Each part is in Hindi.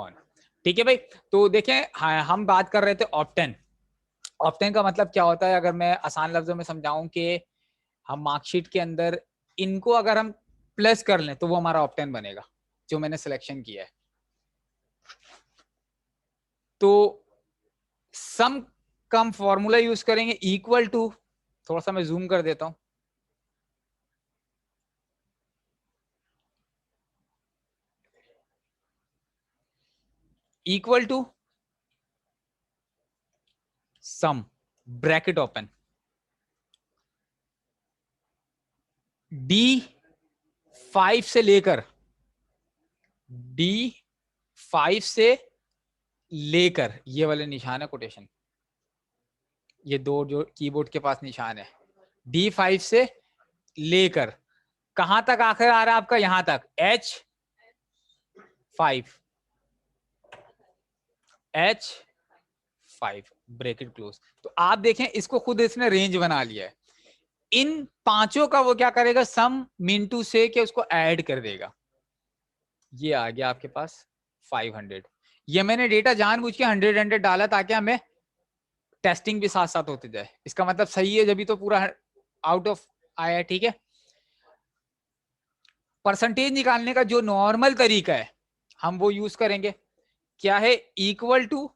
ऑन। ठीक है भाई, तो देखें हाँ, हम बात कर रहे थे ऑप्टेन। ऑप्टेन का मतलब क्या होता है, अगर मैं आसान लफ्जों में समझाऊं कि हम मार्कशीट के अंदर इनको अगर हम प्लस कर लें तो वो हमारा ऑप्टेन बनेगा जो मैंने सिलेक्शन किया है। तो सम कम फॉर्मूला यूज करेंगे इक्वल टू, थोड़ा सा मैं जूम कर देता हूं, equal to sum bracket open D5 से लेकर D5 से लेकर, ये वाले निशान है कोटेशन, ये दो जो कीबोर्ड के पास निशान है, D5 से लेकर कहां तक आखिर आ रहा है आपका, यहां तक H5 ब्रैकेट क्लोज। तो आप देखें इसको खुद इसने रेंज बना लिया है। इन पांचों का वो क्या करेगा, सम मिनटू से के उसको ऐड कर देगा। ये आ गया आपके पास 500। ये मैंने डेटा जानबूझ के 100 डाला ताकि हमें टेस्टिंग भी साथ साथ होते जाए। इसका मतलब सही है, जब भी तो पूरा आउट ऑफ आया। ठीक है, परसेंटेज निकालने का जो नॉर्मल तरीका है हम वो यूज करेंगे। क्या है, इक्वल टू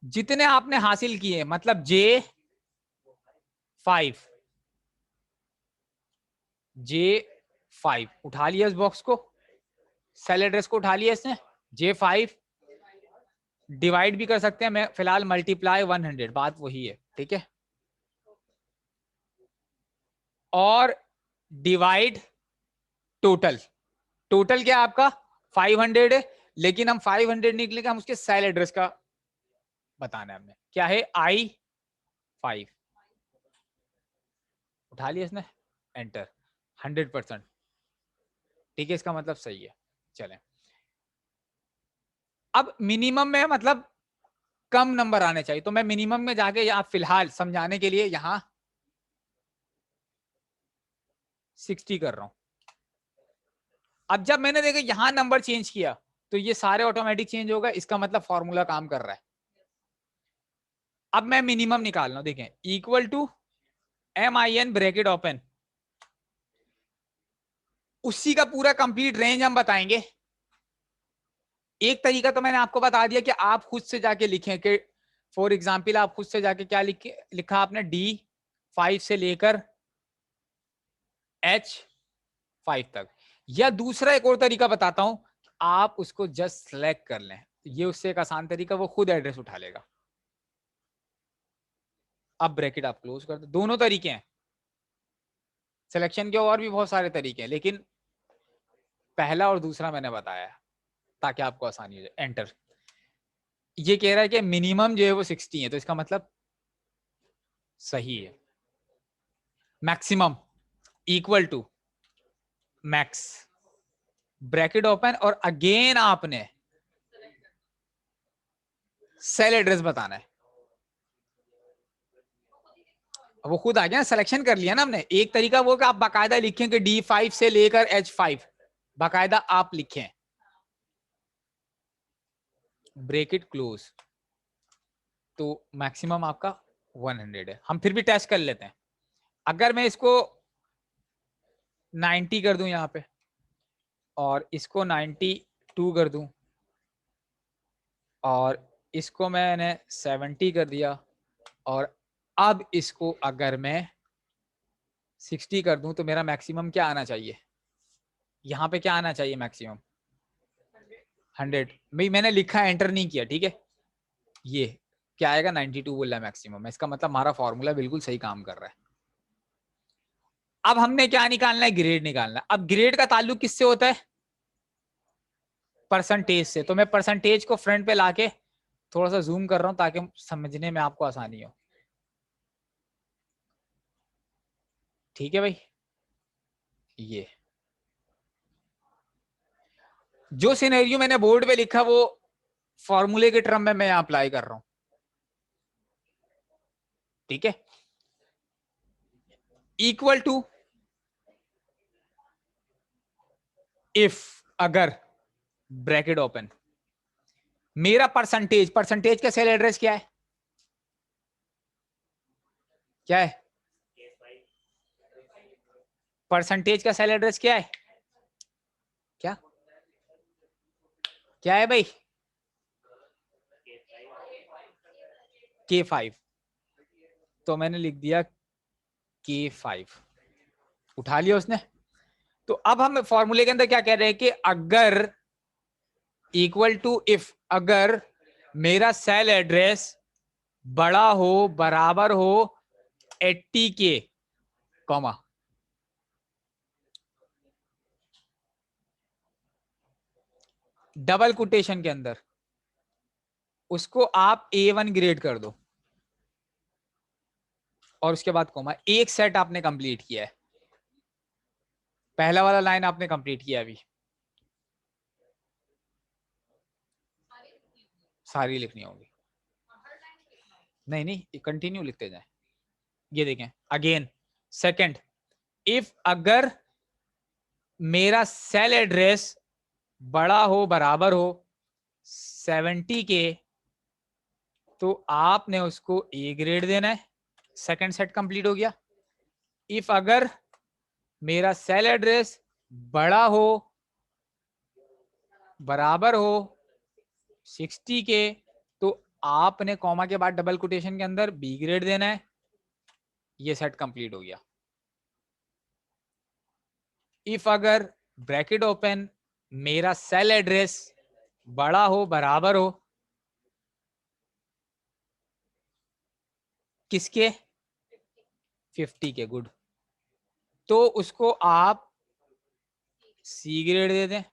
जितने आपने हासिल किए, मतलब J5 उठा लिया इस बॉक्स को, सेल एड्रेस को उठा लिया इसने, J5 डिवाइड भी कर सकते हैं, मैं फिलहाल मल्टीप्लाई 100, बात वही है। ठीक है, और डिवाइड टोटल, टोटल क्या आपका 500 है, लेकिन हम 500 निकलेगा, हम उसके सेल एड्रेस का बताना है हमें। क्या है, I5 उठा लिया इसने, एंटर, 100%। ठीक है, इसका मतलब सही है। चलें, अब मिनिमम में मतलब कम नंबर आने चाहिए, तो मैं मिनिमम में जाके या फिलहाल समझाने के लिए यहां 60 कर रहा हूं। अब जब मैंने देखा यहां नंबर चेंज किया तो ये सारे ऑटोमेटिक चेंज होगा, इसका मतलब फॉर्मूला काम कर रहा है। अब मैं मिनिमम निकाल रहा हूं, देखें equal to MIN bracket open, उसी का पूरा कंप्लीट रेंज हम बताएंगे। एक तरीका तो मैंने आपको बता दिया कि आप खुद से जाके लिखें कि फॉर एग्जाम्पल आप खुद से जाके क्या लिखा आपने, D5 से लेकर H5 तक। या दूसरा एक और तरीका बताता हूं, आप उसको जस्ट सेलेक्ट कर लें, ये उससे एक आसान तरीका, वो खुद एड्रेस उठा लेगा। अब ब्रैकेट आप क्लोज कर दो। दोनों तरीके हैं, सिलेक्शन के और भी बहुत सारे तरीके हैं, लेकिन पहला और दूसरा मैंने बताया ताकि आपको आसानी हो जाए। एंटर। ये कह रहा है कि मिनिमम जो है वो 60 है, तो इसका मतलब सही है। Maximum equal to max bracket open, और अगेन आपने सेल एड्रेस बताना है। वो खुद आ गया, सिलेक्शन कर लिया ना हमने। एक तरीका वो कि आप बाकायदा लिखें कि D5 से लेकर H5, बाकायदा आप लिखें, ब्रेकेट क्लोज, तो मैक्सिमम आपका 100 है। हम फिर भी टेस्ट कर लेते हैं। अगर मैं इसको 90 कर दूं यहां पे, और इसको 92 कर दूं, और इसको मैंने 70 कर दिया, और अब इसको अगर मैं 60 कर दूं, तो मेरा मैक्सिमम क्या आना चाहिए, यहां पे क्या आना चाहिए मैक्सिमम, 100। भाई मैंने लिखा, एंटर नहीं किया। ठीक है, ये क्या आएगा, 92 बोल रहा है मैक्सिमम, इसका मतलब हमारा फॉर्मूला बिल्कुल सही काम कर रहा है। अब हमने क्या निकालना है, ग्रेड निकालना है। अब ग्रेड का ताल्लुक किससे होता है, परसेंटेज से। तो मैं परसेंटेज को फ्रंट पे लाके थोड़ा सा जूम कर रहा हूं ताकि समझने में आपको आसानी हो। ठीक है भाई, ये जो सिनेरियो मैंने बोर्ड पे लिखा वो फॉर्मूले के टर्म में मैं अप्लाई कर रहा हूं। ठीक है, इक्वल टू इफ, अगर ब्रैकेट ओपन, मेरा परसेंटेज, परसेंटेज का सेल एड्रेस क्या है, क्या है परसेंटेज का सेल एड्रेस क्या है, क्या क्या है भाई, K5, तो मैंने लिख दिया K5, उठा लिया उसने। तो अब हम फॉर्मूले के अंदर क्या कह रहे हैं कि अगर इक्वल टू इफ, अगर मेरा सेल एड्रेस बड़ा हो बराबर हो 80K कॉमा, डबल कोटेशन के अंदर उसको आप A1 ग्रेड कर दो और उसके बाद कॉमा, एक सेट आपने कंप्लीट किया है, पहला वाला लाइन आपने कंप्लीट किया अभी, सारी लिखनी होगी, नहीं नहीं कंटिन्यू लिखते जाए। ये देखें अगेन सेकंड, इफ अगर मेरा सेल एड्रेस बड़ा हो बराबर हो 70K तो आपने उसको ए ग्रेड देना है, सेकंड सेट कंप्लीट हो गया। इफ अगर मेरा सेल एड्रेस बड़ा हो बराबर हो 60K तो आपने कॉमा के बाद डबल कोटेशन के अंदर बी ग्रेड देना है, ये सेट कंप्लीट हो गया। इफ अगर ब्रैकेट ओपन मेरा सेल एड्रेस बड़ा हो बराबर हो किसके, 50K, गुड, तो उसको आप सी ग्रेड दे दें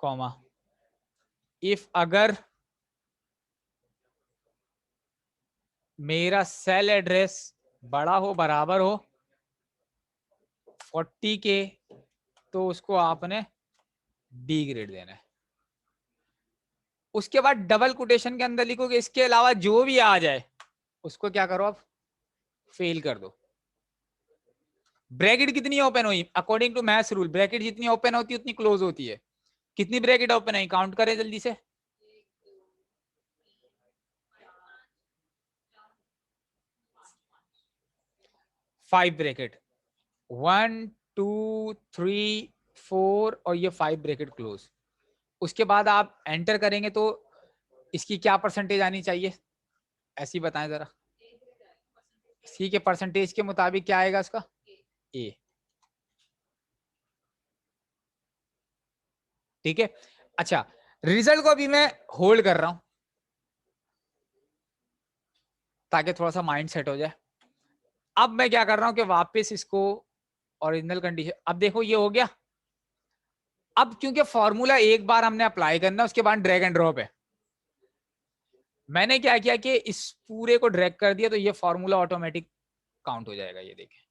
कॉमा, इफ अगर मेरा सेल एड्रेस बड़ा हो बराबर हो 40K तो उसको आपने डी ग्रेड देना है। उसके बाद डबल कोटेशन के अंदर लिखोगे इसके अलावा जो भी आ जाए उसको क्या करो आप फेल कर दो। ब्रैकेट कितनी ओपन हुई according to maths rule, bracket जितनी ओपन होती है उतनी क्लोज होती है, कितनी ब्रैकेट ओपन है काउंट करें जल्दी से, 5 ब्रैकेट, 1 2 3 4 और ये 5 ब्रैकेट क्लोज। उसके बाद आप एंटर करेंगे तो इसकी क्या परसेंटेज आनी चाहिए ऐसी बताएं जरा, सी के परसेंटेज के मुताबिक क्या आएगा इसका ए, ठीक है। अच्छा रिजल्ट को अभी मैं होल्ड कर रहा हूं ताकि थोड़ा सा माइंड सेट हो जाए। अब मैं क्या कर रहा हूं कि वापस इसको ओरिजिनल कंडीशन, अब देखो ये हो गया। अब क्योंकि फॉर्मूला एक बार हमने अप्लाई करना उसके बाद ड्रैग एंड ड्रॉप है, मैंने क्या किया कि इस पूरे को ड्रैग कर दिया तो ये फॉर्मूला ऑटोमेटिक काउंट हो जाएगा। ये देखें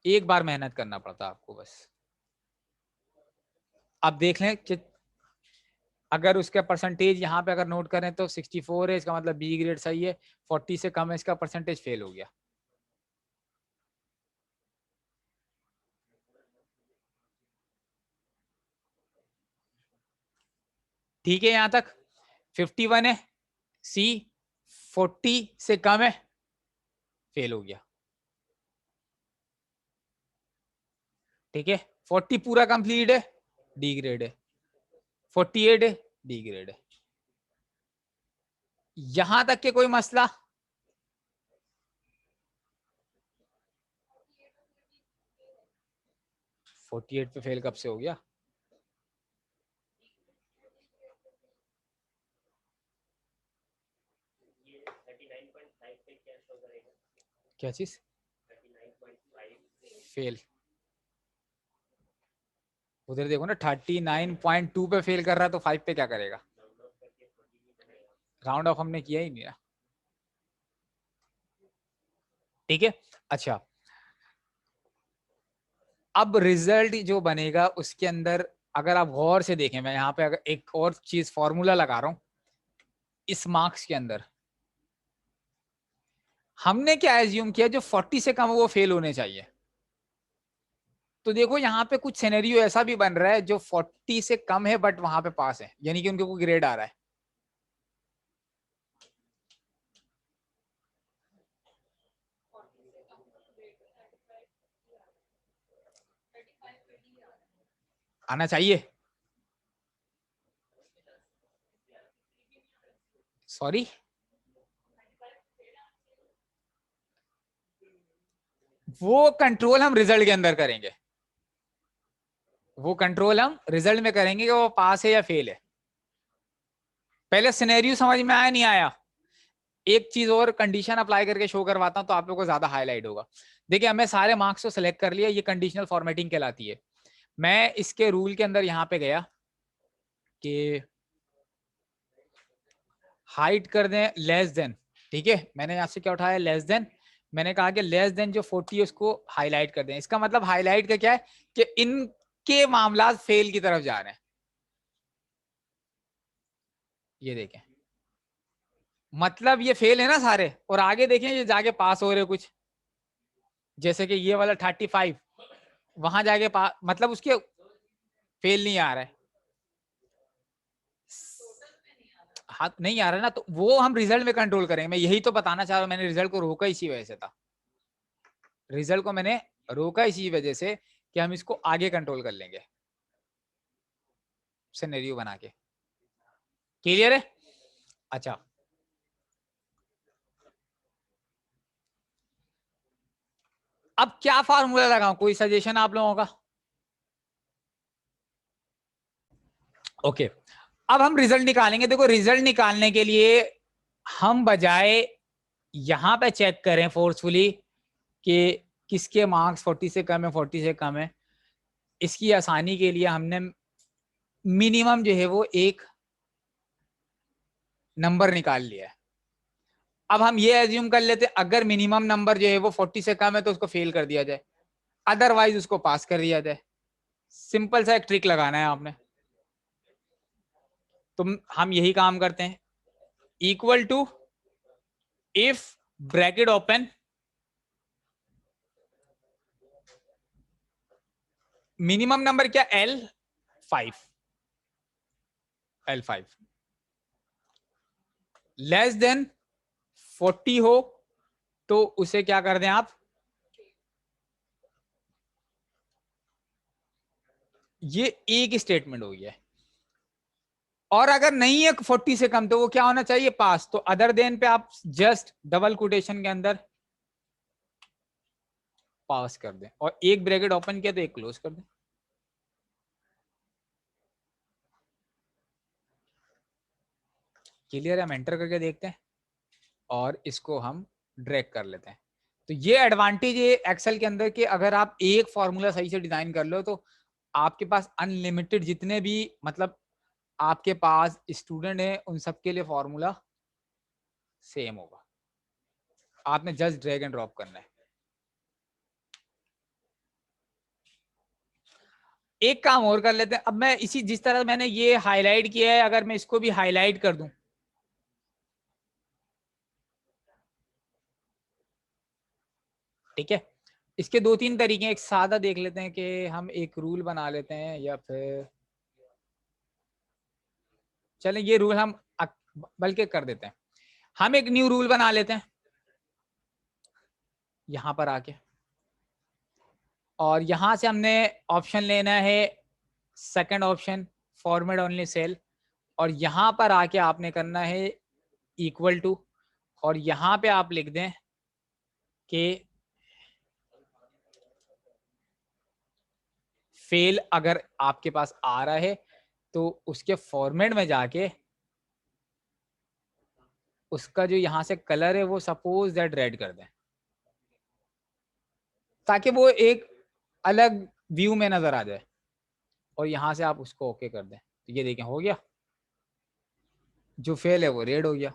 एक बार मेहनत करना पड़ता आपको बस। अब देख लें कि अगर उसका परसेंटेज यहाँ पे अगर नोट करें तो 64 है, इसका मतलब बी ग्रेड सही है, 40 से कम है इसका परसेंटेज फेल हो गया। ठीक है यहां तक 51 है, सी 40 से कम है फेल हो गया। ठीक है 40 पूरा कंप्लीट है डी ग्रेड है, 48 है डी ग्रेड है। यहां तक के कोई मसला, फोर्टी एट पे फेल कब से हो गया, क्या चीज फेल, उधर देखो ना 39.2 पे फेल कर रहा है तो 5 पे क्या करेगा, राउंड ऑफ हमने किया ही नहीं ना। ठीक है अच्छा अब रिजल्ट जो बनेगा उसके अंदर अगर आप गौर से देखें, मैं यहाँ पे अगर एक और चीज फॉर्मूला लगा रहा हूं इस मार्क्स के अंदर, हमने क्या एज्यूम किया, जो 40 से कम है वो फेल होने चाहिए। तो देखो यहाँ पे कुछ सिनेरियो ऐसा भी बन रहा है जो 40 से कम है बट वहां पे पास है, यानी कि उनके को ग्रेड आ रहा है। आना चाहिए, सॉरी, वो कंट्रोल हम रिजल्ट के अंदर करेंगे, वो कंट्रोल हम रिजल्ट में करेंगे कि वो पास है या फेल है। पहले सिनेरियो समझ में आया नहीं आया? एक चीज और कंडीशन अप्लाई करके शो करवाता हूं तो आप लोगों को ज्यादा हाईलाइट होगा। देखिए हमें सारे मार्क्स तो सिलेक्ट कर लिया, ये कंडीशनल फॉर्मेटिंग कहलाती है। मैं इसके रूल के अंदर यहाँ पे गया कि हाइट कर दें लेस देन, ठीक है, मैंने यहाँ से क्या उठाया, लेस देन। मैंने कहा कि लेस देन जो 40 है उसको हाईलाइट कर दें। इसका मतलब हाईलाइट का क्या है कि इनके मामला फेल की तरफ जा रहे हैं। ये देखें, मतलब ये फेल है ना सारे, और आगे देखें ये जाके पास हो रहे कुछ, जैसे कि ये वाला 35 वहां जाके पास, मतलब उसके फेल नहीं आ रहा है। हाँ नहीं आ रहा है ना, तो वो हम रिजल्ट में कंट्रोल करेंगे। मैं यही तो बताना चाह रहा हूँ, मैंने रिजल्ट को रोका इसी वजह से था। रिजल्ट को मैंने रोका इसी वजह से कि हम इसको आगे कंट्रोल कर लेंगे सिनेरियो बना के। क्लियर है? अच्छा, अब क्या फार्मूला लगाऊं, कोई सजेशन आप लोगों का? ओके, अब हम रिजल्ट निकालेंगे। देखो रिजल्ट निकालने के लिए हम बजाय यहां पे चेक करें फोर्सफुली कि किसके मार्क्स 40 से कम है, 40 से कम है, इसकी आसानी के लिए हमने मिनिमम जो है वो एक नंबर निकाल लिया है। अब हम ये एज्यूम कर लेते अगर मिनिमम नंबर जो है वो 40 से कम है तो उसको फेल कर दिया जाए, अदरवाइज उसको पास कर दिया जाए। सिंपल सा एक ट्रिक लगाना है आपने, तो हम यही काम करते हैं। Equal to if bracket open minimum number क्या, L5, L5 लेस देन 40 हो तो उसे क्या कर दें आप, ये एक स्टेटमेंट हो गया है। और अगर नहीं है 40 से कम तो वो क्या होना चाहिए, पास। तो अदर देन पे आप जस्ट डबल कोटेशन के अंदर पास कर दें, और एक ब्रैकेट ओपन किया तो एक क्लोज कर दें। क्लियर है? हम एंटर करके देखते हैं और इसको हम ड्रैग कर लेते हैं। तो ये एडवांटेज है एक्सेल के अंदर कि अगर आप एक फॉर्मूला सही से डिजाइन कर लो तो आपके पास अनलिमिटेड जितने भी मतलब आपके पास स्टूडेंट है उन सबके लिए फॉर्मूला सेम होगा। आपने जस्ट ड्रैग एंड ड्रॉप करना है। एक काम और कर लेते हैं। अब मैं इसी जिस तरह मैंने ये हाईलाइट किया है, अगर मैं इसको भी हाईलाइट कर दूं, ठीक है। इसके दो तीन तरीके हैं। एक सादा देख लेते हैं कि हम एक रूल बना लेते हैं, या फिर चलें ये रूल हम बल्कि कर देते हैं, हम एक न्यू रूल बना लेते हैं यहां पर आके, और यहां से हमने ऑप्शन लेना है second option, format only cell, और यहां पर आके आपने करना है इक्वल टू, और यहां पे आप लिख दें कि फेल अगर आपके पास आ रहा है तो उसके फॉर्मेट में जाके उसका जो यहां से कलर है वो सपोज दैट रेड कर दें, ताकि वो एक अलग व्यू में नजर आ जाए, और यहां से आप उसको ओके कर दें। तो ये देखें हो गया, जो फेल है वो रेड हो गया।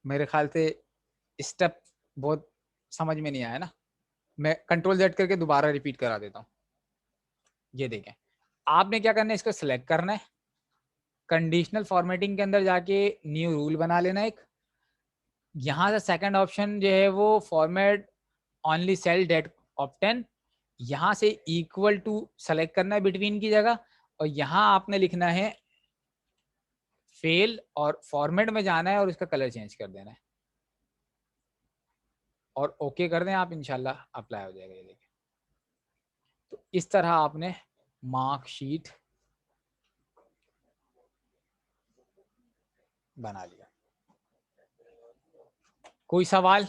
मेरे ख्याल से स्टेप बहुत समझ में नहीं आया ना, मैं कंट्रोल जेड करके दोबारा रिपीट करा देता हूँ। ये देखें, आपने क्या करना है, इसको सिलेक्ट करना है, कंडीशनल फॉर्मेटिंग के अंदर जाके न्यू रूल बना लेना एक। यहाँ से सेकंड ऑप्शन जो है वो format only cell that obtain, यहाँ से इक्वल टू सेलेक्ट करना है बिटवीन की जगह, और यहाँ आपने लिखना है फेल और फॉर्मेट में जाना है और उसका कलर चेंज कर देना है और ओके कर दें आप, इंशाल्लाह अप्लाई हो जाएगा। ये देखिए, तो इस तरह आपने मार्कशीट बना लिया। कोई सवाल?